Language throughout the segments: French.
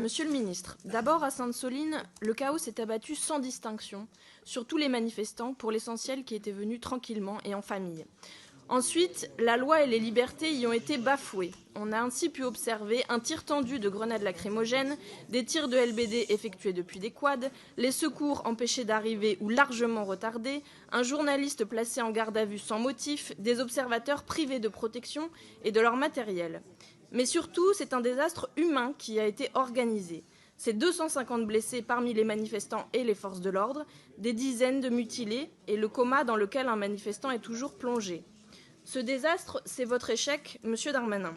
Monsieur le ministre, d'abord à Sainte-Soline, le chaos s'est abattu sans distinction sur tous les manifestants, pour l'essentiel qui étaient venus tranquillement et en famille. Ensuite, la loi et les libertés y ont été bafouées. On a ainsi pu observer un tir tendu de grenades lacrymogènes, des tirs de LBD effectués depuis des quads, les secours empêchés d'arriver ou largement retardés, un journaliste placé en garde à vue sans motif, des observateurs privés de protection et de leur matériel. Mais surtout, c'est un désastre humain qui a été organisé. C'est 250 blessés parmi les manifestants et les forces de l'ordre, des dizaines de mutilés et le coma dans lequel un manifestant est toujours plongé. Ce désastre, c'est votre échec, Monsieur Darmanin.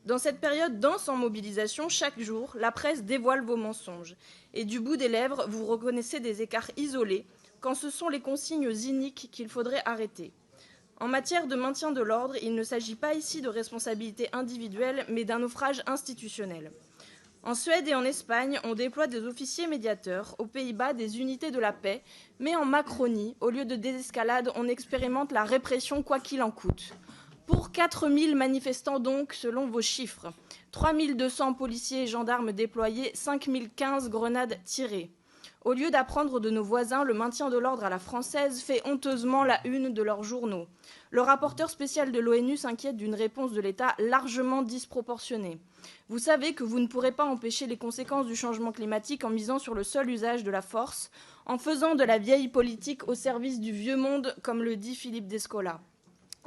Dans cette période dense en mobilisation, chaque jour, la presse dévoile vos mensonges. Et du bout des lèvres, vous reconnaissez des écarts isolés, quand ce sont les consignes iniques qu'il faudrait arrêter. En matière de maintien de l'ordre, il ne s'agit pas ici de responsabilité individuelle, mais d'un naufrage institutionnel. En Suède et en Espagne, on déploie des officiers médiateurs, aux Pays-Bas des unités de la paix, mais en Macronie, au lieu de désescalade, on expérimente la répression quoi qu'il en coûte. Pour 4000 manifestants donc, selon vos chiffres, 3200 policiers et gendarmes déployés, 5015 grenades tirées. Au lieu d'apprendre de nos voisins, le maintien de l'ordre à la française fait honteusement la une de leurs journaux. Le rapporteur spécial de l'ONU s'inquiète d'une réponse de l'État largement disproportionnée. Vous savez que vous ne pourrez pas empêcher les conséquences du changement climatique en misant sur le seul usage de la force, en faisant de la vieille politique au service du vieux monde, comme le dit Philippe Descola.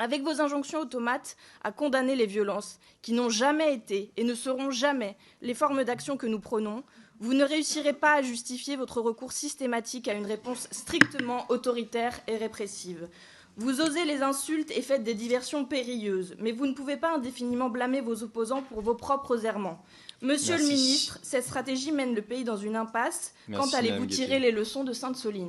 Avec vos injonctions automates à condamner les violences, qui n'ont jamais été et ne seront jamais les formes d'action que nous prenons, vous ne réussirez pas à justifier votre recours systématique à une réponse strictement autoritaire et répressive. Vous osez les insultes et faites des diversions périlleuses, mais vous ne pouvez pas indéfiniment blâmer vos opposants pour vos propres errements. Monsieur le ministre, cette stratégie mène le pays dans une impasse. Quand allez-vous tirer les leçons de Sainte-Soline ?